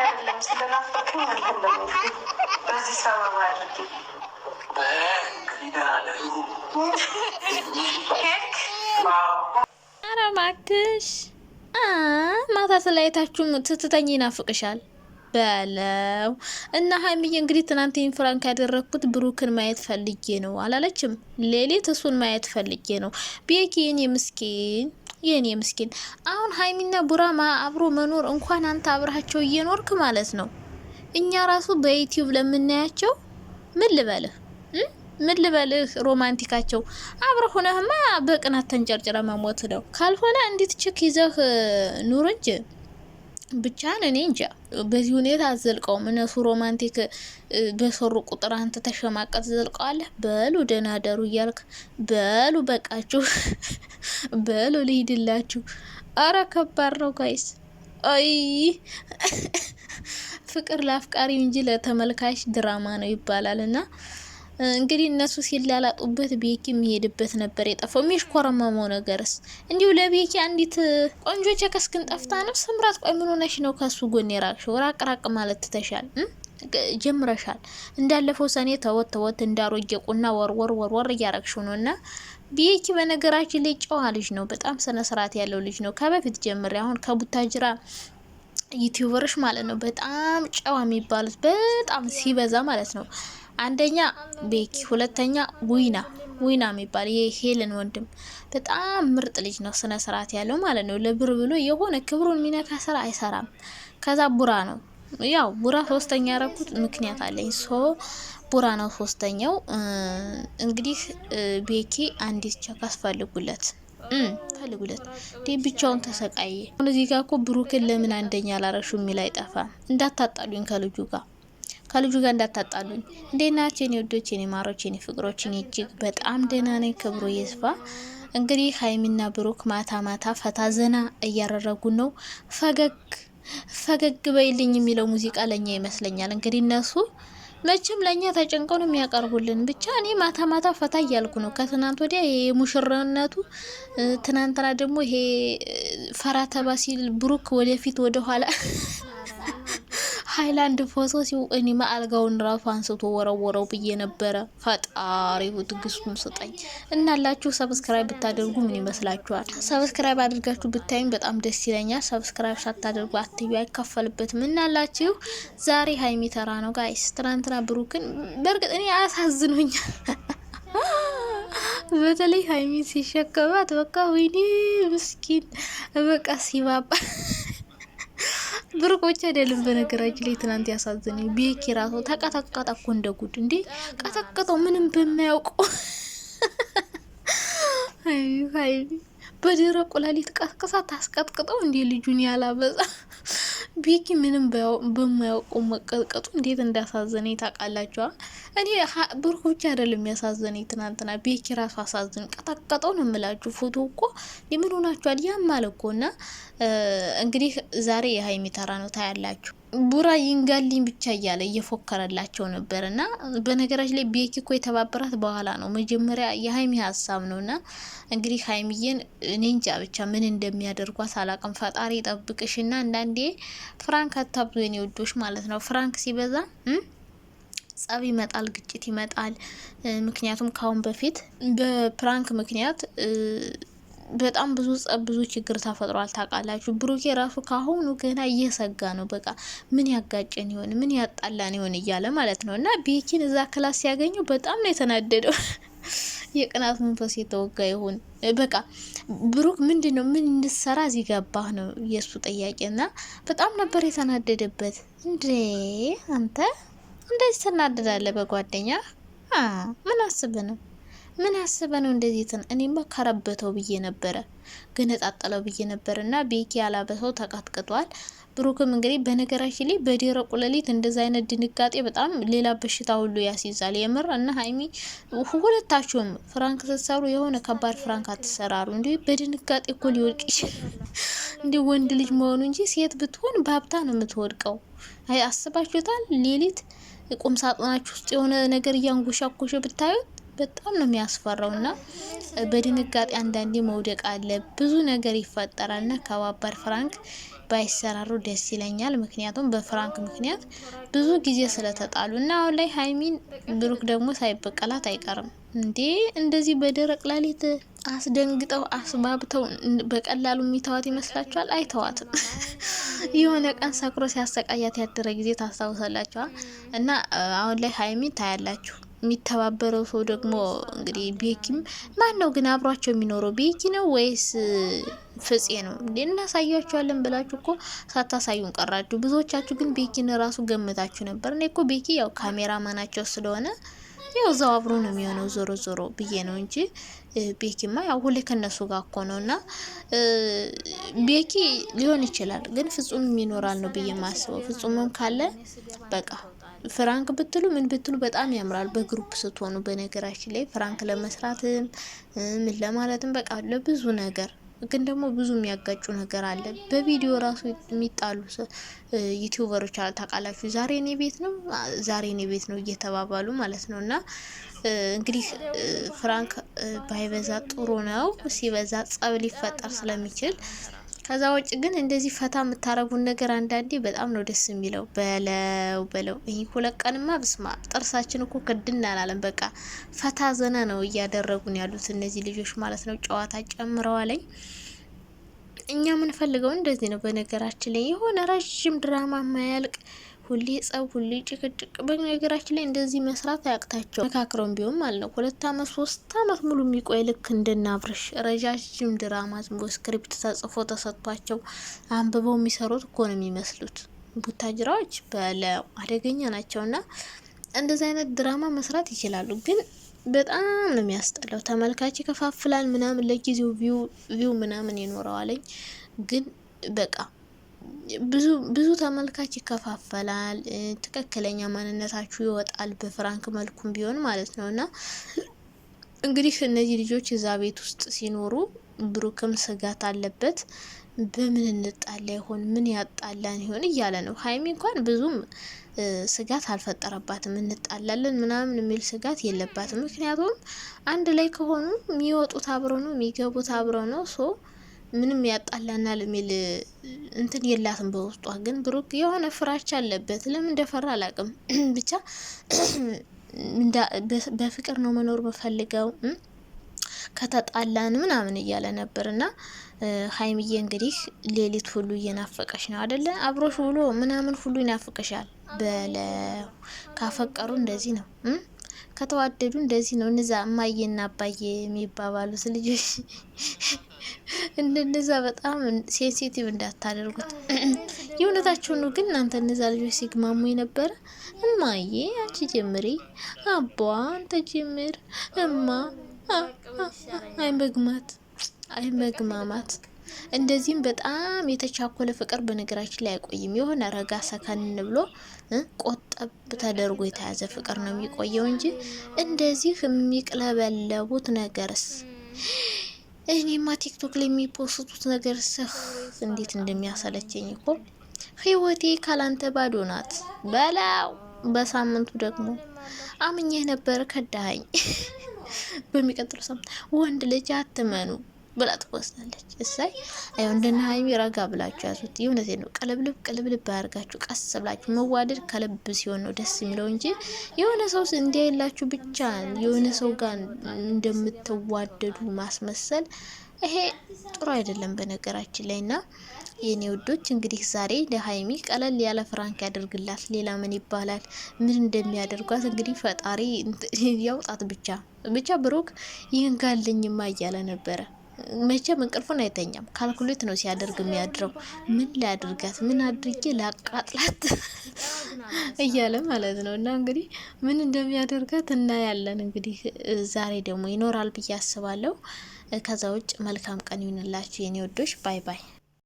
አይደለም ስለናፈቀኝ አይደለም በዚህ ሰበብ አድርጌ ኧረ እባክሽ ማታ ስለያይታችሁ ስትተኝ ይናፍቅሻል በለው እና ሀይሚዬ እንግዲህ ትናንት ፍራንክ ያደረኩት ብሩክን ማየት ፈልጌ ነው አላለችም። ሌሊት እሱን ማየት ፈልጌ ነው። ቤኪ የኔ ምስኪን አሁን ሀይሚና ቡራማ አብሮ መኖር እንኳን አንተ አብረሃቸው እየኖርክ ማለት ነው። እኛ ራሱ በዩቲዩብ ለምናያቸው ምን ልበልህ ሮማንቲካቸው አብረህ ሆነህማ በቅናት ተንጨርጭረ መሞት ነው። ካልሆነ እንዴት ችክ ይዘህ ኑር እንጂ ብቻን እኔ እንጃ በዚህ ሁኔታ አዘልቀውም። እነሱ ሮማንቲክ በሰሩ ቁጥር አንተ ተሸማቀት ዘልቀዋለህ። በሉ ደናደሩ እያልክ በሉ በቃችሁ በሉ ልሂድላችሁ። አረ ከባድ ነው ጋይስ። አይ ፍቅር ለአፍቃሪ እንጂ ለተመልካች ድራማ ነው ይባላል። እና እንግዲህ እነሱ ሲላላጡበት ቤኪ የሚሄድበት ነበር የጠፋው። የሚሽኮረመመው ነገርስ እንዲሁ ለቤኪ አንዲት ቆንጆ ቸከስክን ጠፍታ ነው። ስምራት ቆይ ምን ሆነሽ ነው ከሱ ጎን የራቅሽው? ራቅ ማለት ትተሻል ጀምረሻል። እንዳለፈው ሰኔ ተወት እንዳሮጌ ቁና ወርወር እያረግሽው ነው። እና ቤኪ በነገራችን ላይ ጨዋ ልጅ ነው። በጣም ስነ ስርዓት ያለው ልጅ ነው ከበፊት ጀምሬ። አሁን ከቡታጅራ ዩቲዩበሮች ማለት ነው በጣም ጨዋ የሚባሉት በጣም ሲበዛ ማለት ነው። አንደኛ ቤኪ፣ ሁለተኛ ዊና የሚባል የሄለን ወንድም በጣም ምርጥ ልጅ ነው። ስነ ስርዓት ያለው ማለት ነው። ለብር ብሎ የሆነ ክብሩን የሚነካ ስራ አይሰራም። ከዛ ቡራ ነው። ያው ቡራ ሶስተኛ ያረኩት ምክንያት አለኝ። ቡራ ነው ሶስተኛው። እንግዲህ ቤኪ አንዲት ቸካስ ፈልጉለት ብቻውን ተሰቃየ። እዚህ ጋር እኮ ብሩክን ለምን አንደኛ አላረሹ የሚል አይጠፋም። እንዳታጣሉኝ ከልጁ ጋር እንዳታጣሉኝ። እንዴት ናችሁ የኔ ወዶች፣ የኔ ማሮች፣ የኔ ፍቅሮች? እኔ እጅግ በጣም ደህና ነኝ። ክብሩ ይስፋ። እንግዲህ ሀይሚና ብሩክ ማታ ፈታ ዘና እያደረጉ ነው። ፈገግ በይልኝ የሚለው ሙዚቃ ለኛ ይመስለኛል። እንግዲህ እነሱ መቼም ለኛ ተጨንቀው ነው የሚያቀርቡልን። ብቻ እኔ ማታ ፈታ እያልኩ ነው። ከትናንት ወዲያ የሙሽራነቱ ትናንትና ደግሞ ይሄ ፈራተባ ሲል ብሩክ ወደፊት ወደ ኋላ ሃይላንድ ፎቶ ሲው እኔማ አልጋውን ራሱ አንስቶ ወረወረው ብዬ ነበረ። ፈጣሪው ትግስቱን ስጠኝ። እናላችሁ ሰብስክራይብ ብታደርጉ ምን ይመስላችኋል? ሰብስክራይብ አድርጋችሁ ብታዩኝ በጣም ደስ ይለኛል። ሰብስክራይብ ሳታደርጉ አትዩ፣ አይከፈልበትም። እናላችሁ ዛሬ ሀይሚ ተራ ነው ጋይስ። ትናንትና ብሩክን በእርግጥ እኔ አሳዝኖኛል። በተለይ ሀይሚ ሲሸከባት በቃ ወይኔ ምስኪን በቃ ሲባባ ብሩክ ብቻ አይደለም። በነገራችን ላይ ትናንት ያሳዘነኝ ቤኪ ራሱ ተቀጠቀጠ እኮ እንደ ጉድ። እንዴ ቀጠቀጠው ምንም በማያውቀው አይ በደረቁ ላሊት ቀስቀሳ ታስቀጥቅጠው እንዴ ልጁን ያላበዛ ቤኪ ምንም በማያውቀው መቀጥቀጡ እንዴት እንዳሳዘነኝ ታውቃላችሁ? እኔ ብሩክ ብቻ አይደለም ያሳዘነኝ ትናንትና ቤኪ ራሱ አሳዘነኝ። ቀጠቀጠው ነው የምላችሁ። ፎቶ እኮ የምን ሆናችኋል? ያማል እኮ። እና እንግዲህ ዛሬ የሀይሚ ተራ ነው ታያላችሁ። ቡራ ይንጋልኝ ብቻ እያለ እየፎከረላቸው ነበር። እና በነገራችን ላይ ቤኪ እኮ የተባበራት በኋላ ነው። መጀመሪያ የሀይሚ ሀሳብ ነው። እና እንግዲህ ሀይሚዬን እኔ እንጃ ብቻ ምን እንደሚያደርጓት አላቅም። ፈጣሪ ጠብቅሽና አንዳንዴ ፍራንክ አታብዙ የኔ ወዶች ማለት ነው። ፍራንክ ሲበዛ ጸብ ይመጣል፣ ግጭት ይመጣል። ምክንያቱም ካሁን በፊት በፕራንክ ምክንያት በጣም ብዙ ችግር ተፈጥሯል ታውቃላችሁ። ብሩኬ ራሱ ካሁኑ ገና እየሰጋ ነው። በቃ ምን ያጋጨን ይሆን ምን ያጣላን ይሆን እያለ ማለት ነው። እና ቤኪን እዛ ክላስ ሲያገኘው በጣም ነው የተናደደው። የቅናት መንፈስ የተወጋ ይሆን በቃ ብሩክ ምንድነው ምን እንድሰራ እዚህ ገባህ ነው የሱ ጥያቄና በጣም ነበር የተናደደበት። እንዴ አንተ እንደዚህ ትናደዳለህ በጓደኛ? ምን አስበ ነው እንደዚህ እኔማ ከረበተው ብዬ ነበረ ገነጣጠለው ብዬ ነበር። እና ቤኪ ያላበሰው ተቀጥቅጧል። ብሩክም እንግዲህ በነገራችን ላይ በደረቁ ሌሊት እንደዛ አይነት ድንጋጤ በጣም ሌላ በሽታ ሁሉ ያስይዛል የምር። እና ሀይሚ ሁለታችሁም ፍራንክ ስትሰሩ የሆነ ከባድ ፍራንክ አትሰራሩ። እንዴ በድንጋጤ እኮ ሊወድቅ ይችላል። እንዴ ወንድ ልጅ መሆኑ እንጂ ሴት ብትሆን ባብታ ነው የምትወድቀው። አይ አስባችሁታል? ሌሊት ቁም ሳጥናችሁ ውስጥ የሆነ ነገር እያንጎሻኮሸ ብታዩት በጣም ነው የሚያስፈራው። እና በድንጋጤ አንዳንዴ መውደቅ አለ፣ ብዙ ነገር ይፈጠራል። እና ከባባድ ፍራንክ ባይሰራሩ ደስ ይለኛል። ምክንያቱም በፍራንክ ምክንያት ብዙ ጊዜ ስለተጣሉ እና አሁን ላይ ሀይሚን ብሩክ ደግሞ ሳይበቀላት አይቀርም እንዴ። እንደዚህ በደረቅ ላሊት አስደንግጠው አስባብተው በቀላሉ የሚተዋት ይመስላችኋል? አይተዋትም። የሆነ ቀን ሰክሮ ሲያሰቃያት ያደረ ጊዜ ታስታውሳላችኋል። እና አሁን ላይ ሀይሚን ታያላችሁ። የሚተባበረው ሰው ደግሞ እንግዲህ ቤኪም ማን ነው ግን አብሯቸው የሚኖረው? ቤኪ ነው ወይስ ፍፄ ነው? እንዴ እናሳያችኋለን ብላችሁ እኮ ሳታሳዩን ቀራችሁ። ብዙዎቻችሁ ግን ቤኪን ራሱ ገምታችሁ ነበር። እኔ እኮ ቤኪ ያው ካሜራ ማናቸው ስለሆነ ያው እዛው አብሮ ነው የሚሆነው ዞሮ ዞሮ ብዬ ነው እንጂ ቤኪማ ያው ሁሌ ከነሱ ጋር እኮ ነው። እና ቤኪ ሊሆን ይችላል ግን ፍጹም ይኖራል ነው ብዬ ማስበው። ፍጹምም ካለ በቃ ፍራንክ ብትሉ ምን ብትሉ በጣም ያምራል በግሩፕ ስትሆኑ። በነገራችን ላይ ፍራንክ ለመስራትም ምን ለማለትም በቃ ለብዙ ነገር ግን ደግሞ ብዙ የሚያጋጩ ነገር አለ። በቪዲዮ ራሱ የሚጣሉ ዩቲዩበሮች ታውቃላችሁ። ዛሬ እኔ ቤት ነው ዛሬ እኔ ቤት ነው እየተባባሉ ማለት ነው። እና እንግዲህ ፍራንክ ባይበዛ ጥሩ ነው። ሲበዛ ጸብ ሊፈጠር ስለሚችል ከዛ ውጭ ግን እንደዚህ ፈታ የምታረጉን ነገር አንዳንዴ በጣም ነው ደስ የሚለው። በለው ይህ 2 ቀንማ ብስማ ጥርሳችን እኮ ክድን አላለም። በቃ ፈታ ዘና ነው እያደረጉን ያሉት እነዚህ ልጆች ማለት ነው። ጨዋታ ጨምረዋለኝ። እኛ የምንፈልገው እንደዚህ ነው። በነገራችን ላይ የሆነ ረዥም ድራማ ማያልቅ ሁሌ ጸብ፣ ሁሌ ጭቅጭቅ። በነገራችን ላይ እንደዚህ መስራት አያቅታቸው መካክረውን ቢሆን ማለት ነው 2 አመት 3 አመት ሙሉ የሚቆይ ልክ እንደናብርሽ ረጃጅም ድራማ ዝም ብሎ ስክሪፕት ተጽፎ ተሰጥቷቸው አንብበው የሚሰሩት እኮ ነው የሚመስሉት። ቡታጅራዎች በለው አደገኛ ናቸውና እንደዚህ አይነት ድራማ መስራት ይችላሉ። ግን በጣም ነው የሚያስጠላው። ተመልካች ይከፋፍላል ምናምን፣ ለጊዜው ቪው ምናምን ይኖረዋለኝ። ግን በቃ ብዙ ተመልካች ይከፋፈላል። ትክክለኛ ማንነታችሁ ይወጣል በፍራንክ መልኩም ቢሆን ማለት ነው። እና እንግዲህ እነዚህ ልጆች እዛ ቤት ውስጥ ሲኖሩ ብሩክም ስጋት አለበት። በምን እንጣላ ይሆን ምን ያጣላን ይሆን እያለ ነው። ሀይሚ እንኳን ብዙም ስጋት አልፈጠረባትም። እንጣላለን ምናምን የሚል ስጋት የለባትም። ምክንያቱም አንድ ላይ ከሆኑ የሚወጡት አብረው ነው የሚገቡት አብረው ነው። ምንም ያጣላናል የሚል እንትን የላትም በውስጧ። ግን ብሩክ የሆነ ፍራቻ አለበት። ለምን እንደፈራ አላውቅም። ብቻ በፍቅር ነው መኖር በፈልገው ከተጣላን ምናምን እያለ ነበርና ሀይሚዬ እንግዲህ ሌሊት ሁሉ እየናፈቀሽ ነው አይደለ? አብሮሽ ውሎ ምናምን ሁሉ ይናፍቀሻል። ካፈቀሩ እንደዚህ ነው። ከተዋደዱ እንደዚህ ነው። እነዛ እማዬና አባዬ የሚባባሉት ልጆች እንደነዛ በጣም ሴንሲቲቭ እንዳታደርጉት። የእውነታቸው ነው። ግን እናንተ እነዛ ልጆች ሲግማሙ የነበረ እማዬ አንቺ ጀምሪ፣ አባ አንተ ጀምር፣ እማ አይመግማማት። እንደዚህም በጣም የተቻኮለ ፍቅር በነገራችን ላይ አይቆይም። የሆነ ረጋ ሰከን ብሎ ቆጠብ ተደርጎ የተያዘ ፍቅር ነው የሚቆየው እንጂ እንደዚህ የሚቅለበለቡት ነገርስ እኔማ ቲክቶክ ላይ የሚፖስቱት ነገር እንዴት እንደሚያሰለቸኝ እኮ። ህይወቴ ካላንተ ባዶ ናት በላው። በሳምንቱ ደግሞ አምኜህ ነበር ከዳኸኝ። በሚቀጥለው ሳምንት ወንድ ልጅ አትመኑ ብላ ትወስናለች። እሳይ አይው እንደና ሀይሚ ረጋ ብላችሁ ያዙት። የእውነቴ ነው። ቀለብልብ አያርጋችሁ። ቀስ ብላችሁ መዋደድ ከልብ ሲሆን ነው ደስ የሚለው እንጂ የሆነ ሰው እንዲያይላችሁ ብቻ የሆነ ሰው ጋር እንደምትዋደዱ ማስመሰል ይሄ ጥሩ አይደለም በነገራችን ላይና የኔ ውዶች እንግዲህ ዛሬ ለሀይሚ ቀለል ያለ ፍራንክ ያደርግላት። ሌላ ምን ይባላል? ምን እንደሚያደርጓት እንግዲህ ፈጣሪ ያውጣት። ብቻ ብሩክ ይህን ጋልኝማ እያለ ነበረ። መቼም እንቅልፉን አይተኛም። ካልኩሌት ነው ሲያደርግ የሚያድረው። ምን ላድርጋት፣ ምን አድርጌ ላቃጥላት እያለ ማለት ነው። እና እንግዲህ ምን እንደሚያደርጋት እናያለን። እንግዲህ ዛሬ ደግሞ ይኖራል ብዬ አስባለሁ። ከዛ ውጭ መልካም ቀን ይሁንላችሁ የኔ ወዶች። ባይ ባይ።